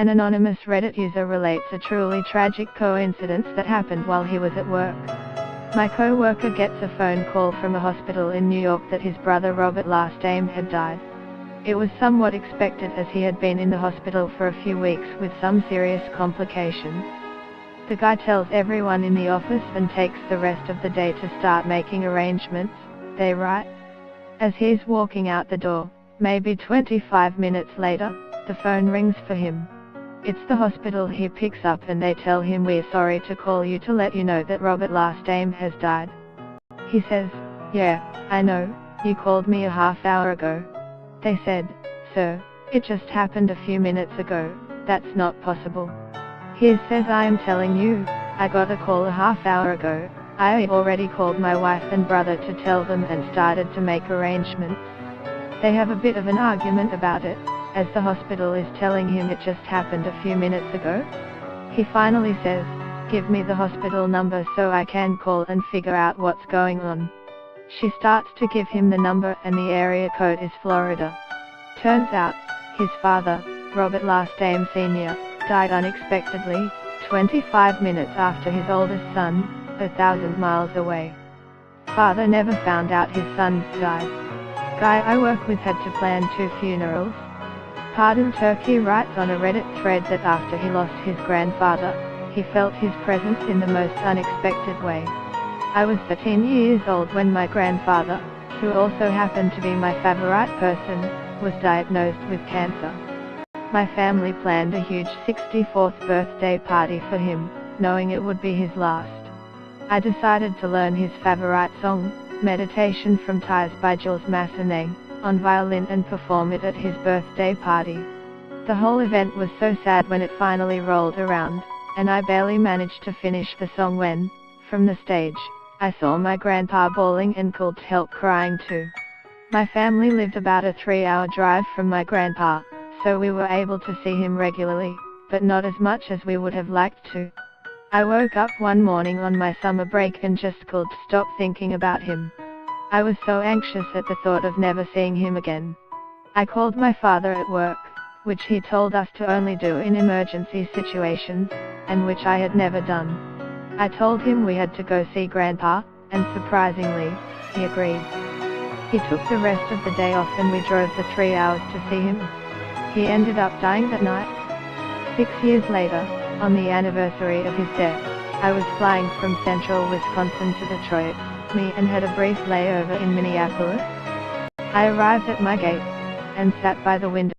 An anonymous Reddit user relates a truly tragic coincidence that happened while he was at work. My co-worker gets a phone call from a hospital in New York that his brother Robert last name had died. It was somewhat expected as he had been in the hospital for a few weeks with some serious complications. The guy tells everyone in the office and takes the rest of the day to start making arrangements, they write. As he's walking out the door, maybe 25 minutes later, the phone rings for him. It's the hospital. He picks up and they tell him, "We're sorry to call you to let you know that Robert last name has died." He says, "Yeah, I know, you called me a half hour ago." They said, "Sir, it just happened a few minutes ago, that's not possible." He says, "I am telling you, I got a call a half hour ago. I already called my wife and brother to tell them and started to make arrangements." They have a bit of an argument about it, as the hospital is telling him it just happened a few minutes ago. He finally says, "Give me the hospital number so I can call and figure out what's going on." She starts to give him the number and the area code is Florida. Turns out, his father, Robert last name Sr., died unexpectedly, 25 minutes after his oldest son, 1,000 miles away. Father never found out his son died. Guy I work with had to plan 2 funerals. Pardon Turkey writes on a Reddit thread that after he lost his grandfather, he felt his presence in the most unexpected way. "I was 13 years old when my grandfather, who also happened to be my favorite person, was diagnosed with cancer. My family planned a huge 64th birthday party for him, knowing it would be his last. I decided to learn his favorite song, Meditation from Tyres by Jules Massenet, on violin and perform it at his birthday party. The whole event was so sad when it finally rolled around, and I barely managed to finish the song when, from the stage, I saw my grandpa bawling and called help crying too. My family lived about a 3-hour drive from my grandpa, so we were able to see him regularly, but not as much as we would have liked to. I woke up one morning on my summer break and just couldn't stop thinking about him. I was so anxious at the thought of never seeing him again. I called my father at work, which he told us to only do in emergency situations, and which I had never done. I told him we had to go see Grandpa, and surprisingly, he agreed. He took the rest of the day off and we drove the 3 hours to see him. He ended up dying that night. 6 years later, on the anniversary of his death, I was flying from central Wisconsin to Detroit, and had a brief layover in Minneapolis. I arrived at my gate, and sat by the window.